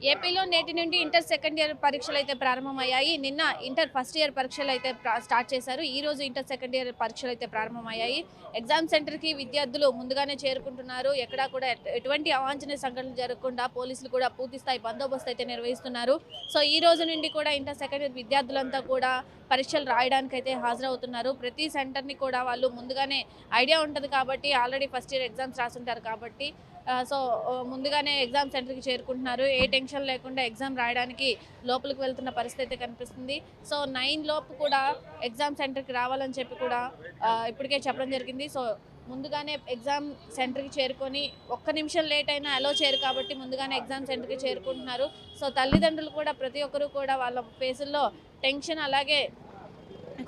ఏపీలో నేటి నుండి ఇంటర్ సెకండ్ ఇయర్ పరీక్షలు అయితే ప్రారంభమయ్యాయి. నిన్న ఇంటర్ ఫస్ట్ ఇయర్ పరీక్షలు అయితే స్టార్ట్ చేశారు. ఈ రోజు ఇంటర్ సెకండ్ ఇయర్ పరీక్షలు అయితే ప్రారంభమయ్యాయి. ఎగ్జామ్ సెంటర్‌కి విద్యార్థులు ముందుగానే చేరుకుంటున్నారు. ఎక్కడా కూడా ఎటువంటి అవాంఛనీయ సంఘటనలు జరగకుండా పోలీసులు కూడా పూర్తి స్థాయి బందోబస్తు అయితే నిర్వహిస్తున్నారు. సో ఈ రోజు నుండి కూడా ఇంటర్ సెకండ్ ఇయర్ విద్యార్థులంతా కూడా పరీక్షలు రాయడానికైతే హాజరవుతున్నారు. ప్రతి సెంటర్‌ని కూడా వాళ్ళు ముందుగానే ఐడియా ఉంటది కాబట్టి ఆల్రెడీ ఫస్ట్ ఇయర్ ఎగ్జామ్స్ రాసుంటారు కాబట్టి ముందుగానే ఎగ్జామ్ సెంటర్‌కి చేరుకుంటున్నారు. ఏ టెన్షన్ లేకుండా ఎగ్జామ్ రాయడానికి లోపలికి వెళ్తున్న పరిస్థితి అయితే కనిపిస్తుంది. సో 9 లోపు కూడా ఎగ్జామ్ సెంటర్‌కి రావాలని చెప్పి కూడా ఇప్పటికే చెప్పడం జరిగింది. సో ముందుగానే ఎగ్జామ్ సెంటర్‌కి చేరుకొని ఒక్క నిమిషం లేట్ అయినా అలో చేయరు కాబట్టి ముందుగానే ఎగ్జామ్ సెంటర్‌కి చేరుకుంటున్నారు. సో తల్లిదండ్రులు కూడా ప్రతి ఒక్కరు కూడా వాళ్ళ ఫేసుల్లో టెన్షన్ అలాగే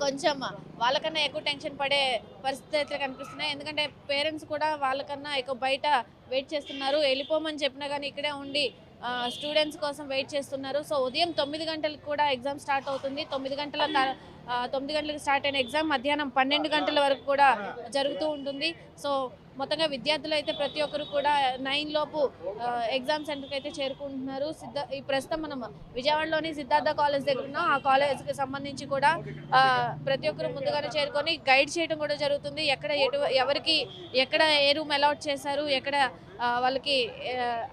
కొంచెం వాళ్ళకన్నా ఎక్కువ టెన్షన్ పడే పరిస్థితి అయితే కనిపిస్తున్నాయి. ఎందుకంటే పేరెంట్స్ కూడా వాళ్ళకన్నా ఎక్కువ బయట వెయిట్ చేస్తున్నారు. వెళ్ళిపోమని చెప్పినా కానీ ఇక్కడే ఉండి స్టూడెంట్స్ కోసం వెయిట్ చేస్తున్నారు. సో ఉదయం 9 గంటలకు కూడా ఎగ్జామ్ స్టార్ట్ అవుతుంది. 9 గంటలకు స్టార్ట్ అయిన ఎగ్జామ్ మధ్యాహ్నం 12 గంటల వరకు కూడా జరుగుతూ ఉంటుంది. సో మొత్తంగా విద్యార్థులు అయితే ప్రతి ఒక్కరు కూడా 9 లోపు ఎగ్జామ్ సెంటర్కి అయితే చేరుకుంటున్నారు. ఈ ప్రస్తుతం మనం విజయవాడలోని సిద్ధార్థ కాలేజ్ దగ్గర ఉన్నాం. ఆ కాలేజ్కి సంబంధించి కూడా ప్రతి ఒక్కరు ముందుగానే చేరుకొని గైడ్ చేయడం కూడా జరుగుతుంది. ఎవరికి ఎక్కడ ఏ రూమ్ అలాట్ చేశారు, ఎక్కడ వాళ్ళకి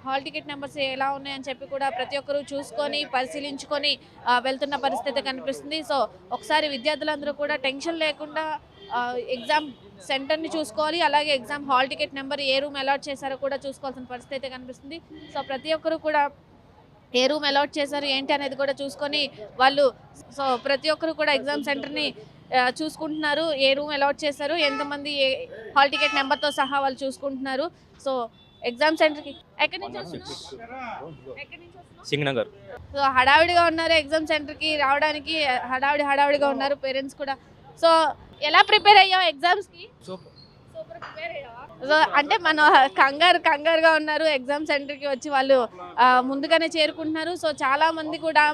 హాల్ టికెట్ నెంబర్స్ ఎలా ఉన్నాయని చెప్పి కూడా ప్రతి ఒక్కరు చూసుకొని పరిశీలించుకొని వెళ్తున్న పరిస్థితి కనిపిస్తుంది. సో ఒకసారి విద్యార్థులందరూ కూడా టెన్షన్ లేకుండా ఎగ్జామ్ సెంటర్ని చూసుకోవాలి, అలాగే ఎగ్జామ్ హాల్ టికెట్ నెంబర్ ఏ రూమ్ అలాట్ చేశారో కూడా చూసుకోవాల్సిన పరిస్థితి అయితే కనిపిస్తుంది. సో ప్రతి ఒక్కరు కూడా ఏ రూమ్ అలాట్ చేశారు ఏంటి అనేది కూడా చూసుకొని వాళ్ళు ప్రతి ఒక్కరు కూడా ఎగ్జామ్ సెంటర్ని చూసుకుంటున్నారు. ఏ రూమ్ అలాట్ చేశారు, ఎంతమంది హాల్ టికెట్ నెంబర్తో సహా వాళ్ళు చూసుకుంటున్నారు. సో ఎగ్జామ్ సెంటర్కి ఎక్కడి నుంచి సింగనగర్. సో హడావిడిగా ఉన్నారు. ఎగ్జామ్ సెంటర్కి రావడానికి హడావిడిగా ఉన్నారు పేరెంట్స్ కూడా. సో ఎలా ప్రిపేర్ అయ్యావు ఎగ్జామ్స్కి? సూపర్ ప్రిపేర్ అయ్యావా? సో అంటే మన కంగారుగా ఉన్నారు. ఎగ్జామ్ సెంటర్కి వచ్చి వాళ్ళు ముందుగానే చేరుకుంటున్నారు. సో చాలా మంది కూడా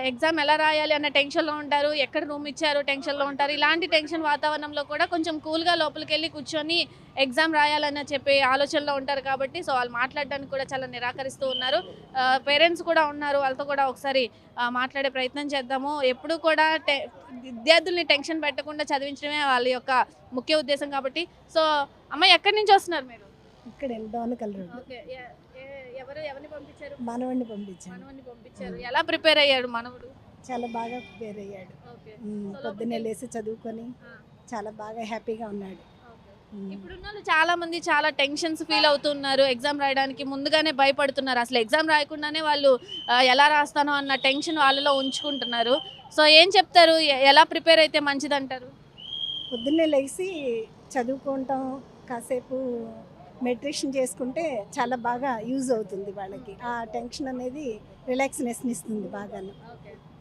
ఎగ్జామ్ ఎలా రాయాలి అన్న టెన్షన్లో ఉంటారు. ఎక్కడ రూమ్ ఇచ్చారు టెన్షన్లో ఉంటారు. ఇలాంటి టెన్షన్ వాతావరణంలో కూడా కొంచెం కూల్గా లోపలికి వెళ్ళి కూర్చొని ఎగ్జామ్ రాయాలని చెప్పి ఆలోచనలో ఉంటారు కాబట్టి సో వాళ్ళు మాట్లాడడానికి కూడా చాలా నిరాకరిస్తూ ఉన్నారు. పేరెంట్స్ కూడా ఉన్నారు, వాళ్ళతో కూడా ఒకసారి మాట్లాడే ప్రయత్నం చేద్దాము. ఎప్పుడు కూడా విద్యార్థుల్ని టెన్షన్ పెట్టకుండా చదివించడమే వాళ్ళ యొక్క ముఖ్య ఉద్దేశం కాబట్టి. సో అమ్మ ఎక్కడి నుంచి వస్తున్నారు మీరు? ఇక్కడ డోనకల్ రోడ్. ఓకే, ఎవరిని పంపించారు? మనవడిని పంపించాను. మనవడిని పంపించారు. ఎలా ప్రిపేర్ అయ్యాడు మనవడు? చాలా బాగా ప్రిపేర్ అయ్యాడు. ఓకే, పొద్దున్నే లేసి చదువుకొని చాలా బాగా హ్యాపీగా ఉన్నాడు. ఇప్పుడున్న వాళ్ళు చాలా మంది చాలా టెన్షన్స్ ఫీల్ అవుతున్నారు. ఎగ్జామ్ రాయడానికి ముందుగానే భయపడుతున్నారు. అసలు ఎగ్జామ్ రాయకుండానే వాళ్ళు ఎలా రాస్తానో అన్న టెన్షన్ వాళ్ళలో ఉంచుకుంటున్నారు. సో ఏం చెప్తారు, ఎలా ప్రిపేర్ అయితే మంచిదంటారు? పొద్దున్నే లేచి చదువుకుంటాం, కాసేపు మెడిటేషన్ చేసుకుంటే చాలా బాగా యూజ్ అవుతుంది వాళ్ళకి. ఆ టెన్షన్ అనేది రిలాక్స్నెస్ని ఇస్తుంది బాగాను.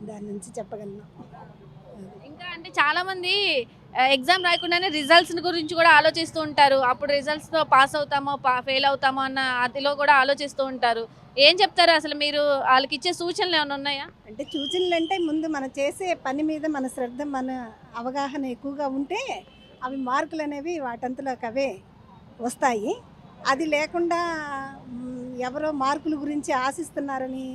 దాని నుంచి చెప్పగలను. ఇంకా అంటే చాలా మంది ఎగ్జామ్ రాయకుండానే రిజల్ట్స్ గురించి కూడా ఆలోచిస్తూ ఉంటారు. అప్పుడు రిజల్ట్స్తో పాస్ అవుతామో ఫెయిల్ అవుతామో అన్న అదిలో కూడా ఆలోచిస్తూ ఉంటారు. ఏం చెప్తారు అసలు మీరు? వాళ్ళకి ఇచ్చే సూచనలు ఏమైనా ఉన్నాయా? అంటే సూచనలు అంటే ముందు మనం చేసే పని మీద మన శ్రద్ధ, మన అవగాహన ఎక్కువగా ఉంటే అవి మార్కులు అనేవి వాటంతలోకి అవే వస్తాయి. అది లేకుండా ఎవరో మార్కుల గురించి ఆశిస్తున్నారని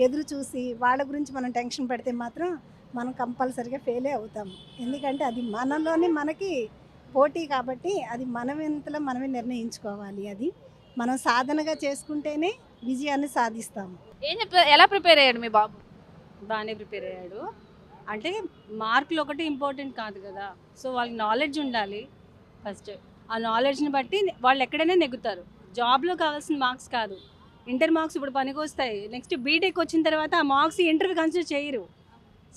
ఎదురు చూసి వాళ్ళ గురించి మనం టెన్షన్ పెడితే మాత్రం మనం కంపల్సరిగా ఫెయిలే అవుతాము. ఎందుకంటే అది మనలోని మనకి పోటీ కాబట్టి అది మనమెంతలో మనమే నిర్ణయించుకోవాలి. అది మనం సాధనగా చేసుకుంటేనే విజయాన్ని సాధిస్తాము. ఏం చెప్తారు, ఎలా ప్రిపేర్ అయ్యాడు మీ బాబు? బాగానే ప్రిపేర్ అయ్యాడు. అంటే మార్కులు ఒకటి ఇంపార్టెంట్ కాదు కదా. సో వాళ్ళకి నాలెడ్జ్ ఉండాలి ఫస్ట్. ఆ నాలెడ్జ్ని బట్టి వాళ్ళు ఎక్కడైనా నెగ్గుతారు. జాబ్లో కావాల్సిన మార్క్స్ కాదు, ఇంటర్ మార్క్స్ ఇప్పుడు పనికొస్తాయి. నెక్స్ట్ బీటెక్ వచ్చిన తర్వాత ఆ మార్క్స్ ఇంటర్వ్యూ కన్సిడర్ చేయరు.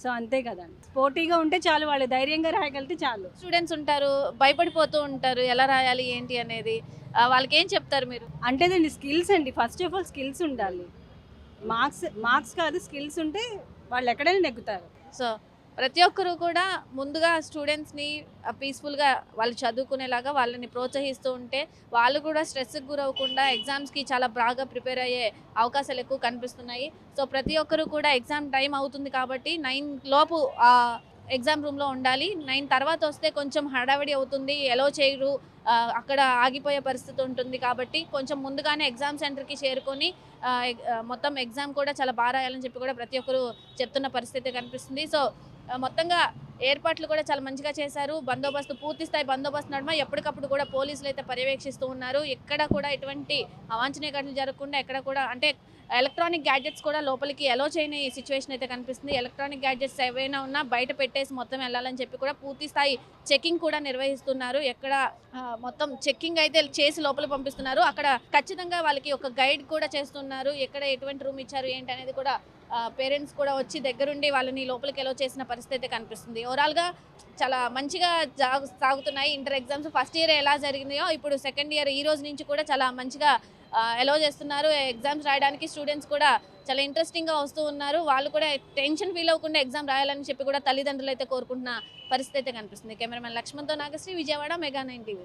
సో అంతే కదా, పోటీగా ఉంటే చాలు, వాళ్ళు ధైర్యంగా రాయగలిగితే చాలు. స్టూడెంట్స్ ఉంటారు, భయపడిపోతూ ఉంటారు ఎలా రాయాలి ఏంటి అనేది. వాళ్ళకి ఏం చెప్తారు మీరు? అంటే దాన్ని స్కిల్స్ అండి. ఫస్ట్ ఆఫ్ ఆల్ స్కిల్స్ ఉండాలి. మార్క్స్ కాదు, స్కిల్స్ ఉంటే వాళ్ళు ఎక్కడైనా నెగ్గుతారు. సో ప్రతి ఒక్కరు కూడా ముందుగా స్టూడెంట్స్ని పీస్ఫుల్గా వాళ్ళు చదువుకునేలాగా వాళ్ళని ప్రోత్సహిస్తూ ఉంటే వాళ్ళు కూడా స్ట్రెస్కి గురవ్వకుండా ఎగ్జామ్స్కి చాలా బాగా ప్రిపేర్ అయ్యే అవకాశాలు ఎక్కువ కనిపిస్తున్నాయి. సో ప్రతి ఒక్కరు కూడా ఎగ్జామ్ టైం అవుతుంది కాబట్టి 9 లోపు ఎగ్జామ్ రూమ్లో ఉండాలి. 9 తర్వాత వస్తే కొంచెం హడావిడి అవుతుంది, ఎలో చేయరు, అక్కడ ఆగిపోయే పరిస్థితి ఉంటుంది. కాబట్టి కొంచెం ముందుగానే ఎగ్జామ్ సెంటర్కి చేరుకొని మొత్తం ఎగ్జామ్ కూడా చాలా బాగా రాయాలని చెప్పి కూడా ప్రతి ఒక్కరు చెప్తున్న పరిస్థితి కనిపిస్తుంది. సో మొత్తంగా ఏర్పాట్లు కూడా చాలా మంచిగా చేశారు. బందోబస్తు పూర్తి స్థాయి బందోబస్తు నడుమ ఎప్పటికప్పుడు కూడా పోలీసులు అయితే పర్యవేక్షిస్తూ ఉన్నారు. ఎక్కడ కూడా ఎటువంటి అవాంఛనీయ ఘటనలు జరగకుండా ఎక్కడ కూడా అంటే ఎలక్ట్రానిక్ గ్యాడ్జెట్స్ కూడా లోపలికి ఎలో చేయని సిచ్యువేషన్ అయితే కనిపిస్తుంది. ఎలక్ట్రానిక్ గ్యాడ్జెట్స్ ఏవైనా ఉన్నా బయట పెట్టేసి మొత్తం వెళ్ళాలని చెప్పి కూడా పూర్తి స్థాయి చెకింగ్ కూడా నిర్వహిస్తున్నారు. ఎక్కడ మొత్తం చెకింగ్ అయితే చేసి లోపల పంపిస్తున్నారు. అక్కడ ఖచ్చితంగా వాళ్ళకి ఒక గైడ్ కూడా చేస్తున్నారు. ఎక్కడ ఎటువంటి రూమ్ ఇచ్చారు ఏంటి అనేది కూడా పేరెంట్స్ కూడా వచ్చి దగ్గరుండి వాళ్ళని లోపలికి ఎలో చేసిన పరిస్థితి కనిపిస్తుంది. ఓవరాల్గా చాలా మంచిగా సాగుతున్నాయి ఇంటర్ ఎగ్జామ్స్. ఫస్ట్ ఇయర్ ఎలా జరిగినాయో ఇప్పుడు సెకండ్ ఇయర్ ఈ రోజు నుంచి కూడా చాలా మంచిగా ఎలో చేస్తున్నారు. ఎగ్జామ్స్ రాయడానికి స్టూడెంట్స్ కూడా చాలా ఇంట్రెస్టింగ్గా వస్తూ ఉన్నారు. వాళ్ళు కూడా టెన్షన్ ఫీల్ అవ్వకుండా ఎగ్జామ్ రాయాలని చెప్పి కూడా తల్లిదండ్రులు అయితే కోరుకుంటున్న పరిస్థితి అయితే కనిపిస్తుంది. కెమెరామెన్ లక్ష్మణ్తో నాగశ్రీ, విజయవాడ, మెగా 9 టీవీ.